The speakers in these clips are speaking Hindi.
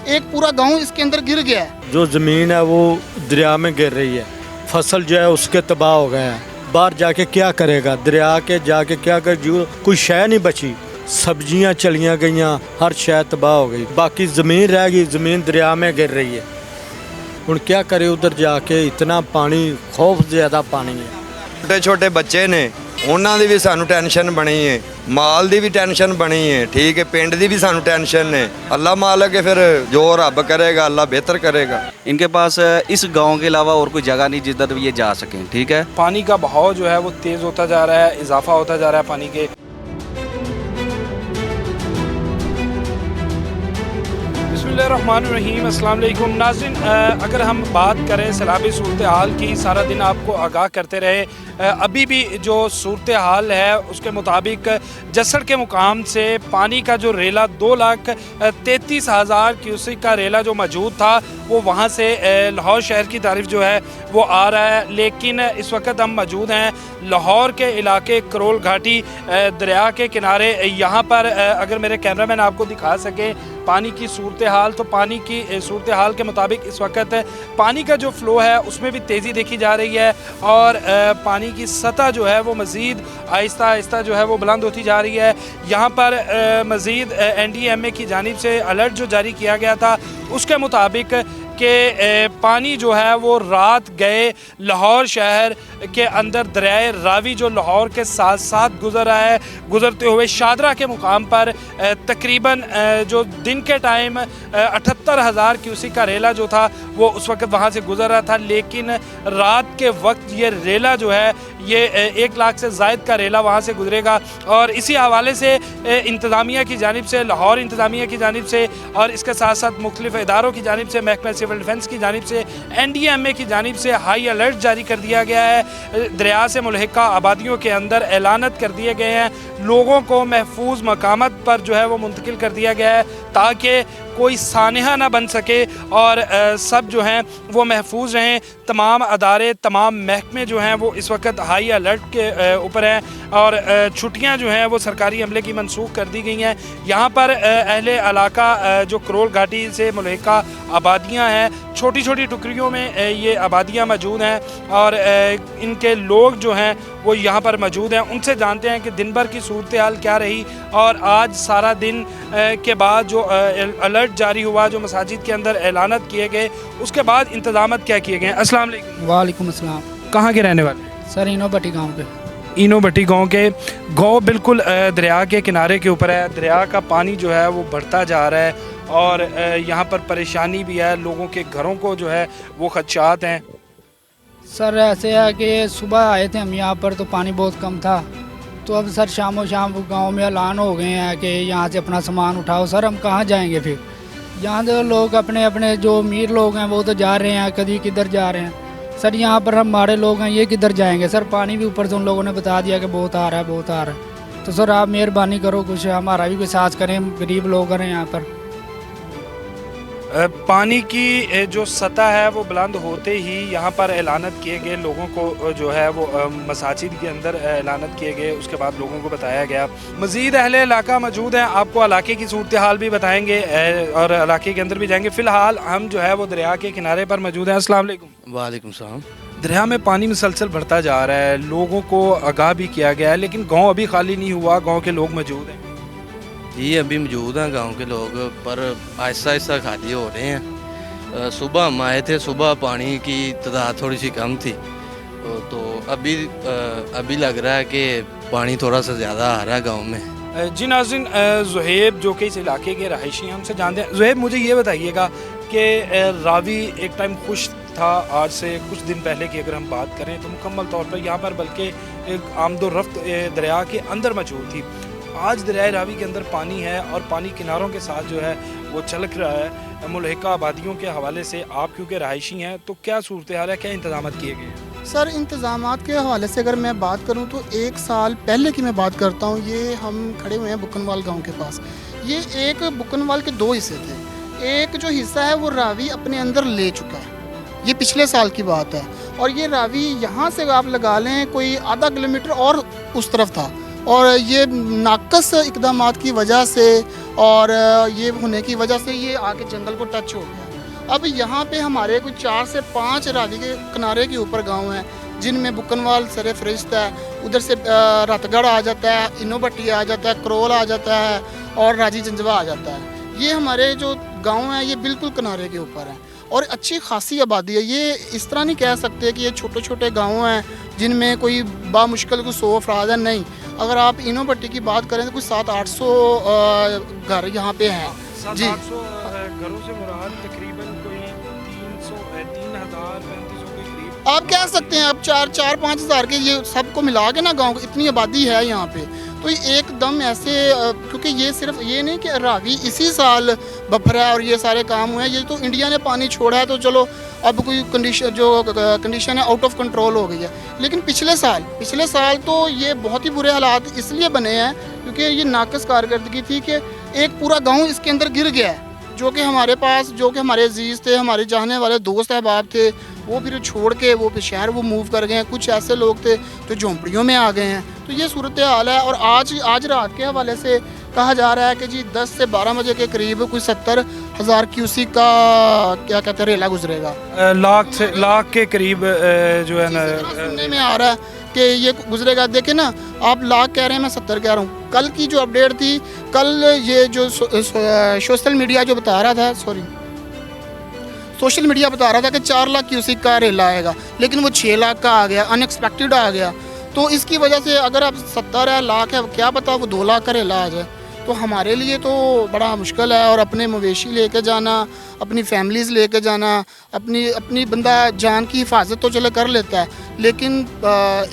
एक पूरा गांव इसके अंदर गिर गया है। जो ज़मीन है वो दरिया में गिर रही है, फसल जो है उसके तबाह हो गए हैं। बाहर जाके क्या करेगा, दरिया के जाके क्या कर, जो कोई शय नहीं बची, सब्जियां चलियां गईयां, हर शय तबाह हो गई, बाकी ज़मीन रह गई, ज़मीन दरिया में गिर रही है। हुण क्या करे उधर जाके, इतना पानी, खौफ ज़्यादा पानी है। छोटे छोटे बच्चे ने उन्होंने भी सानू टेंशन बनी है, माल की भी टेंशन बनी है, ठीक है, पिंड की भी सानू टेंशन है। अल्लाह मालिक है, फिर जो रब करेगा अल्लाह बेहतर करेगा। इनके पास इस गांव के अलावा और कोई जगह नहीं जिधर ये जा सकें, ठीक है। पानी का बहाव जो है वो तेज़ होता जा रहा है, इजाफा होता जा रहा है पानी के। बिस्मिल्लाहिर्रहमानिर्रहीम, अस्सलाम वालेकुम नाज़रीन। अगर हम बात करें सैलाबी सूरत हाल की, सारा दिन आपको आगाह करते रहे। अभी भी जो सूरत हाल है उसके मुताबिक जसड़ के मुकाम से पानी का जो रेला 2,33,000 क्यूसेक का रेला जो मौजूद था वो वहाँ से लाहौर शहर की तारीफ जो है वो आ रहा है। लेकिन इस वक्त हम मौजूद हैं लाहौर के इलाके करोल घाटी दरिया के किनारे। यहाँ पर अगर मेरे कैमरामैन आपको दिखा सके पानी की सूरत हाल, तो पानी की सूरत हाल के मुताबिक इस वक्त पानी का जो फ़्लो है उसमें भी तेज़ी देखी जा रही है और पानी की सतह जो है वो मज़ीद आहिस्ता आहिस्ता जो है वो बुलंद होती जा रही है। यहाँ पर मज़ीद NDMA की जानिब से अलर्ट जो जारी किया गया था उसके मुताबिक कि पानी जो है वो रात गए लाहौर शहर के अंदर दरियाए रावी जो लाहौर के साथ साथ गुजर रहा है, गुजरते हुए शादरा के मुकाम पर तकरीबन जो दिन के टाइम 78,000 क्यूसेक का रेला जो था वो उस वक्त वहाँ से गुजर रहा था। लेकिन रात के वक्त ये रेला जो है ये 1 लाख से ज़ायद का रेला वहाँ से गुजरेगा। और इसी हवाले से इंतज़ामिया की जानिब से, लाहौर इंतज़ामिया की जानिब से और इसके साथ साथ मुख्तलिफ़ इदारों की जानिब से, महकमा सिविल डिफेंस की जानिब से, NDMA की जानिब से हाई अलर्ट जारी कर दिया गया है। दरिया से मुल्हिका आबादियों के अंदर ऐलानत कर दिए गए हैं, लोगों को महफूज मकामत पर जो है वो मुंतकिल कर दिया गया है ताकि कोई सानहा ना बन सके और सब जो हैं वो महफूज रहें। तमाम अदारे, तमाम महकमे जो हैं वो इस वक्त हाई अलर्ट के ऊपर हैं और छुट्टियां जो हैं वो सरकारी अमले की मनसूख कर दी गई हैं। यहाँ पर अहले इलाका जो करोल घाटी से मुल्हिका आबादियाँ हैं, छोटी छोटी टुकड़ियों में ये आबादियाँ मौजूद हैं और इनके लोग जो हैं वो यहाँ पर मौजूद हैं। उनसे जानते हैं कि दिन भर की सूरत हाल क्या रही और आज सारा दिन के बाद जो अलर्ट जारी हुआ, जो मसाजिद के अंदर ऐलानत किए गए, उसके बाद इंतजामात क्या किए गए। अस्सलाम वालेकुम। वालेकुम अस्सलाम। कहाँ के रहने वाले? सर इनो भट्टी गाँव के। इनो भट्टी गाँव के। गाँव बिल्कुल दरिया के किनारे के ऊपर है। दरिया का पानी जो है वो बढ़ता जा रहा है और यहाँ पर परेशानी भी है, लोगों के घरों को जो है वो खदशात हैं। सर ऐसे है कि सुबह आए थे हम यहाँ पर तो पानी बहुत कम था, तो अब सर शाम गांव में ऐलान हो गए हैं कि यहाँ से अपना सामान उठाओ। सर हम कहाँ जाएंगे फिर? यहाँ से लोग अपने अपने जो अमीर लोग हैं वो तो जा रहे हैं, कभी किधर जा रहे हैं। सर यहाँ पर हमारे लोग हैं, ये किधर जाएंगे? सर पानी भी ऊपर से उन लोगों ने बता दिया कि बहुत आ रहा है, बहुत आ रहा है। तो सर आप मेहरबानी करो, कुछ हमारा भी कोई साथ करें, गरीब लोग हैं यहाँ पर। पानी की जो सतह है वो बुलंद होते ही यहाँ पर ऐलानत किए गए, लोगों को जो है वो मसाजिद के अंदर ऐलानत किए गए, उसके बाद लोगों को बताया गया। मज़ीद अहले इलाका मौजूद हैं, आपको इलाके की सूरत हाल भी बताएंगे और इलाके के अंदर भी जाएंगे। फ़िलहाल हम जो है वो दरिया के किनारे पर मौजूद हैं। अस्सलाम वालेकुम। वालेकुम सलाम। दरिया में पानी मुसलसल बढ़ता जा रहा है, लोगों को आगाह भी किया गया है, लेकिन गाँव अभी खाली नहीं हुआ, गाँव के लोग मौजूद हैं। ये अभी मौजूद हैं गांव के लोग, पर आहिस्ता आहिस्ता खाली हो रहे हैं। सुबह हम आए थे, सुबह पानी की तादाद थोड़ी सी कम थी, तो अभी लग रहा है कि पानी थोड़ा सा ज़्यादा आ रहा है गांव में। जी नाज़रीन, ज़ुहैब जो कि इस इलाके के रहायशी हमसे जानते हैं। ज़ुहैब, मुझे ये बताइएगा कि रावी एक टाइम खुश था, आज से कुछ दिन पहले की अगर हम बात करें तो मुकम्मल तौर पर यहाँ पर बल्कि एक आमदोरफ्त दरिया के अंदर मौजूद थी। आज दरिया रावी के अंदर पानी है और पानी किनारों के साथ जो है वो छलक रहा है। मुल्हिका आबादियों के हवाले से आप क्योंकि रहायशी हैं तो क्या सूरत हाल है, क्या इंतजाम किए गए हैं? सर इंतज़ामात के हवाले से अगर मैं बात करूं तो 1 साल पहले की मैं बात करता हूं। ये हम खड़े हुए हैं बुकनवाल गांव के पास। ये एक बुकनवाल के 2 हिस्से थे। एक जो हिस्सा है वो रावी अपने अंदर ले चुका है, ये पिछले साल की बात है। और ये रावी यहाँ से आप लगा लें कोई आधा किलोमीटर और उस तरफ था और ये नाकस इकदामात की वजह से और ये होने की वजह से ये आके जंगल को टच हो गया। अब यहाँ पे हमारे कुछ 4 से 5 रावी के किनारे के ऊपर गांव हैं जिनमें बुकनवाल सरे फरिश्त है, उधर से रतगढ़ आ जाता है, इनो भट्टी आ जाता है, करोल आ जाता है और राजी जंजवा आ जाता है। ये हमारे जो गांव हैं ये बिल्कुल किनारे के ऊपर हैं और अच्छी खासी आबादी है। ये इस तरह नहीं कह सकते कि ये छोटे छोटे गांव हैं जिनमें कोई बामुश्किल कोई 100 अफराद है, नहीं। अगर आप इनो भट्टी की बात करें तो कुछ 700-800 घर यहाँ पे हैं जी। 700 घरों से मुराद तकरीबन कोई 3,000-3,035 के करीब आप कह सकते हैं। अब 4-5 हज़ार के ये सबको मिला के ना गाँव इतनी आबादी है यहाँ पे, तो ये एकदम ऐसे क्योंकि ये सिर्फ ये नहीं कि रावी इसी साल बफर है और ये सारे काम हुए हैं, ये तो इंडिया ने पानी छोड़ा है तो चलो अब कोई कंडीशन है आउट ऑफ कंट्रोल हो गई है। लेकिन पिछले साल तो ये बहुत ही बुरे हालात इसलिए बने हैं क्योंकि ये नाकस कारकर्दगी थी कि एक पूरा गाँव इसके अंदर गिर गया है, जो कि हमारे पास जो कि हमारे अजीज़ थे, हमारे चाहने वाले दोस्त अहबाब थे, वो फिर छोड़ के वो फिर शहर वो मूव कर गए हैं। कुछ ऐसे लोग थे जो झोंपड़ियों में आ गए हैं। तो ये सूरत हाल है। और आज रात के हवाले से कहा जा रहा है कि जी 10 से 12 बजे के करीब कोई 70,000 क्यूसिक का क्या कहते हैं रेला गुजरेगा, लाख के करीब जो है ना सुनने में आ रहा है कि ये गुजरेगा। देखे ना, आप लाख कह रहे हैं, मैं 70 कह रहा हूँ। कल की जो अपडेट थी, कल ये जो सोशल मीडिया जो बता रहा था, सोशल मीडिया बता रहा था कि 4 लाख क्यूसिक का रेला आएगा, लेकिन वो 6 लाख का आ गया, अनएक्सपेक्टेड आ गया। तो इसकी वजह से अगर आप 70 है, लाख है, क्या पता वो 2 लाख का रेला आ जाए, तो हमारे लिए तो बड़ा मुश्किल है। और अपने मवेशी लेके जाना, अपनी फैमिलीज़ लेके जाना, अपनी बंदा जान की हिफाजत तो चले कर लेता है, लेकिन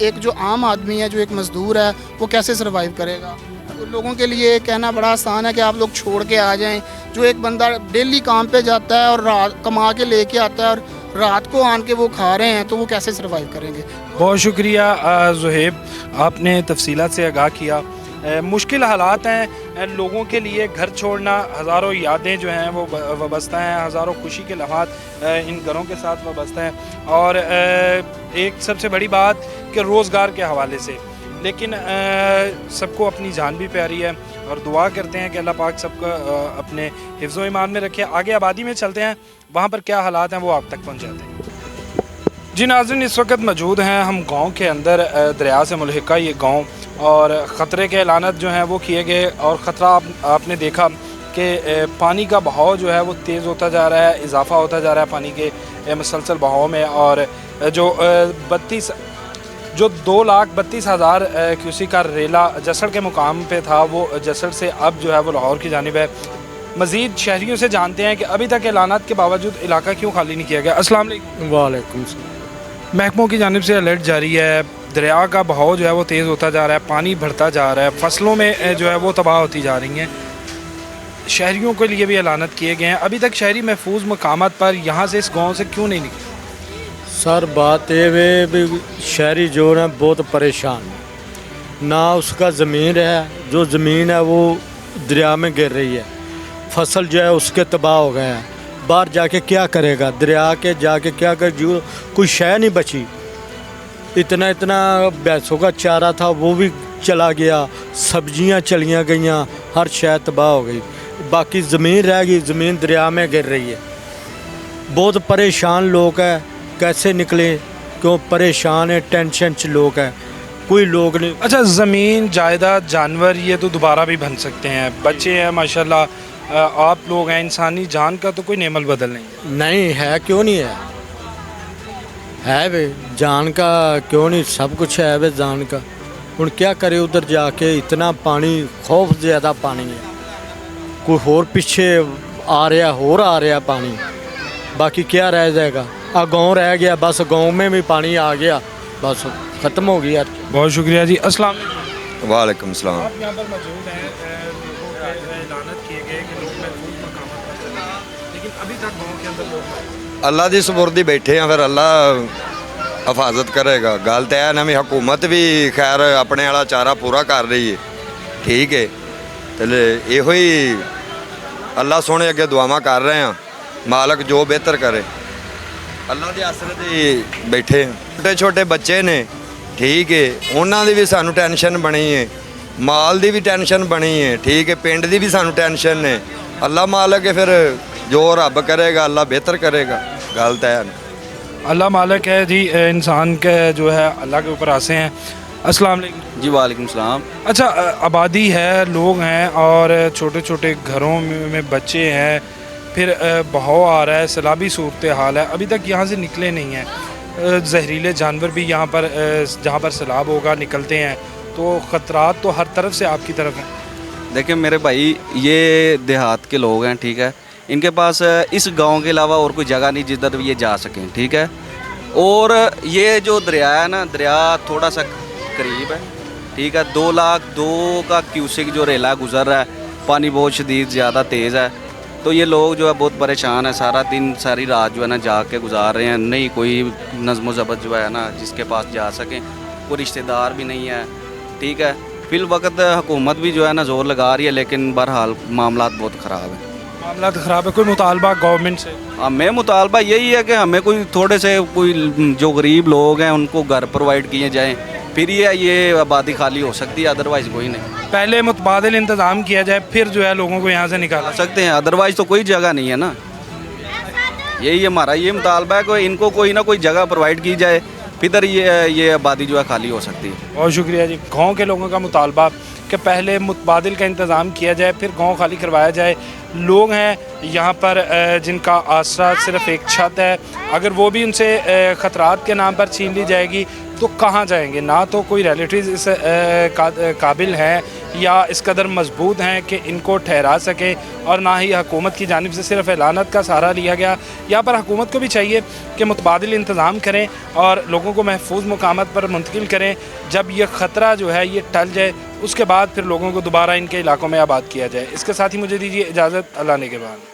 एक जो आम आदमी है, जो एक मज़दूर है, वो कैसे सर्वाइव करेगा। तो लोगों के लिए कहना बड़ा आसान है कि आप लोग छोड़ के आ जाएं। जो एक बंदा डेली काम पे जाता है और रात कमा के लेके आता है और रात को आन के वो खा रहे हैं, तो वो कैसे सर्वाइव करेंगे। बहुत शुक्रिया ज़ुहैब, आपने तफसीलात से आगाह किया। मुश्किल हालात हैं लोगों के लिए, घर छोड़ना, हज़ारों यादें जो हैं वो वाबस्ता हैं, हज़ारों खुशी के लम्हात इन घरों के साथ वाबस्ता हैं। और एक सबसे बड़ी बात कि रोज़गार के हवाले से, लेकिन सबको अपनी जान भी प्यारी है और दुआ करते हैं कि अल्लाह पाक सबको अपने हिफ्ज़ व ईमान में रखे। आगे आबादी में चलते हैं, वहाँ पर क्या हालात हैं वो आप तक पहुँचाते हैं। जी नाज़रीन, इस वक्त मौजूद हैं हम गांव के अंदर, दरिया से मुल्हिका ये गांव, और ख़तरे के ऐलानात जो हैं वो किए गए और ख़तरा आपने देखा कि पानी का बहाव जो है वो तेज़ होता जा रहा है, इजाफ़ा होता जा रहा है पानी के मुसलसल बहाव में। और जो 2,32,000 क्यूसिक का रेला जसड़ के मुकाम पे था, वो जसड़ से अब जो है वो लाहौर की जानिब है। मज़ीद शहरियों से जानते हैं कि अभी तक ऐलानात के बावजूद इलाका क्यों खाली नहीं किया गया। अस्सलाम वालेकुम। वालेकुम। महकमों की जानिब से अलर्ट जारी है, दरिया का बहाव जो है वो तेज़ होता जा रहा है, पानी बढ़ता जा रहा है, फसलों में जो है वो तबाह होती जा रही हैं। शहरियों के लिए भी ऐलानात किए गए हैं, अभी तक शहरी महफूज मकामात पर यहाँ से इस गाँव से क्यों नहीं निकले। सर बात ये वे भी शहरी जो है बहुत परेशान, ना उसका ज़मीन है, जो ज़मीन है वो दरिया में गिर रही है, फसल जो है उसके तबाह हो गए हैं, बाहर जाके क्या करेगा, दरिया के जाके क्या कर, जो कोई शय नहीं बची। इतना भैंसों का चारा था वो भी चला गया, सब्जियां चलियां गईयां, हर शय तबाह हो गई, बाकी ज़मीन रह गई, ज़मीन दरिया में गिर रही है। बहुत परेशान लोग हैं, कैसे निकले, क्यों परेशान है, टेंशन च लोग हैं, कोई लोग नहीं। अच्छा, ज़मीन जायदाद जानवर ये तो दोबारा भी बन सकते हैं, बच्चे हैं माशाल्लाह, आप लोग हैं, इंसानी जान का तो कोई नेमल बदल नहीं है, क्यों नहीं है वे जान का, क्यों नहीं, सब कुछ है वे जान का। हुण क्या करे, उधर जाके इतना पानी, खौफ ज़्यादा पानी है, कोई होर पीछे आ रहा पानी, बाकी क्या रह जाएगा। गाँव रह गया, बस गाँव में भी पानी आ गया, बस ख़त्म हो गया। बहुत शुक्रिया जी। अस्सलाम वालेकुम सलाम। आप यहाँ पर मौजूद हैं, ऐलानात किए गए कि लोग महफूज मकामात पर चले हैं, लेकिन अभी तक गाँव के अंदर लोग अल्लाह की सपुर्दी बैठे हैं, फिर अल्लाह हिफाजत करेगा। गल तो है ना भी हुकूमत भी खैर अपने वाला चारा पूरा कर रही है, ठीक है, तो यो ही अल्लाह सोने अगे दुआवां कर रहे हैं, मालक जो बेहतर करे, अल्लाह के आसरे ते बैठे। छोटे छोटे बच्चे ने, ठीक है, उन्होंने भी सानू टेंशन बनी है ਮਾਲ ਦੀ ਵੀ ਟੈਨਸ਼ਨ ਬਣੀ ਹੈ, ਠੀਕ ਹੈ, ਪਿੰਡ ਦੀ ਵੀ ਸਾਨੂੰ ਟੈਨਸ਼ਨ ਨੇ। ਅੱਲਾ ਮਾਲਕ ਹੈ, ਫਿਰ ਜੋ ਰੱਬ ਕਰੇਗਾ अल्लाह बेहतर करेगा। गल तो है। अल्लाह मालिक है जी, इंसान के जो है अल्लाह के ऊपर आसे हैं। अस्सलाम वालेकुम जी वालेकुम सलाम। अच्छा, आबादी है, लोग हैं और छोटे छोटे घरों में बच्चे हैं, फिर बहाव आ रहा है, सैलाबी सूरत हाल है, अभी तक यहाँ से निकले नहीं हैं। जहरीले जानवर भी यहाँ पर जहाँ पर सैलाब होगा निकलते हैं, तो ख़तरात तो हर तरफ से आपकी तरफ हैं। देखिए मेरे भाई, ये देहात के लोग हैं, ठीक है, इनके पास इस गांव के अलावा और कोई जगह नहीं जिधर ये जा सकें, ठीक है। और ये जो दरिया है ना, दरिया थोड़ा सा करीब है, ठीक है। 2 लाख 2 का क्यूसिक जो रेला गुजर रहा है, पानी बहुत शदीद ज़्यादा तेज़ है, तो ये लोग जो है बहुत परेशान है। सारा दिन सारी रात जो है ना जाग के गुजार रहे हैं। नहीं कोई नज़्म ज़ब्त जो है ना जिसके पास जा सकें, कोई रिश्तेदार भी नहीं है, ठीक है। फिल वक्त हुकूमत भी जो है ना ज़ोर लगा रही है, लेकिन बहरहाल मामला बहुत ख़राब है। मामला ख़राब है। कोई मुतालबा गवर्नमेंट से? हमें मुतालबा यही है कि हमें कोई थोड़े से कोई जो गरीब लोग हैं उनको घर प्रोवाइड किए जाएँ, फिर ये आबादी खाली हो सकती है, अदरवाइज़ कोई नहीं। पहले मुतबादिल इंतज़ाम किया जाए, फिर जो है लोगों को यहाँ से निकाला सकते हैं, अदरवाइज़ तो कोई जगह नहीं है ना। यही हमारा ये मुतालबा है कि इनको कोई ना कोई जगह प्रोवाइड की जाए, फिर ये आबादी जो है खाली हो सकती है। बहुत शुक्रिया जी। गांव के लोगों का मुतालबा कि पहले मुतबादिल का इंतज़ाम किया जाए, फिर गांव खाली करवाया जाए। लोग हैं यहाँ पर जिनका आसरा सिर्फ एक छत है, अगर वो भी उनसे ख़तरात के नाम पर छीन ली जाएगी तो कहाँ जाएंगे? ना तो कोई रिलेटिव्स इस काबिल हैं या इस कदर मजबूत हैं कि इनको ठहरा सकें, और ना ही हुकूमत की जानिब से सिर्फ एलानत का सहारा लिया गया। यहाँ पर हुकूमत को भी चाहिए कि मुतबादिल इंतज़ाम करें और लोगों को महफूज मकामात पर मुंतकिल करें। जब ये ख़तरा जो है ये टल जाए, उसके बाद फिर लोगों को दोबारा इनके इलाकों में आबाद किया जाए। इसके साथ ही मुझे दीजिए इजाज़त। अल्लाह ने के बाद।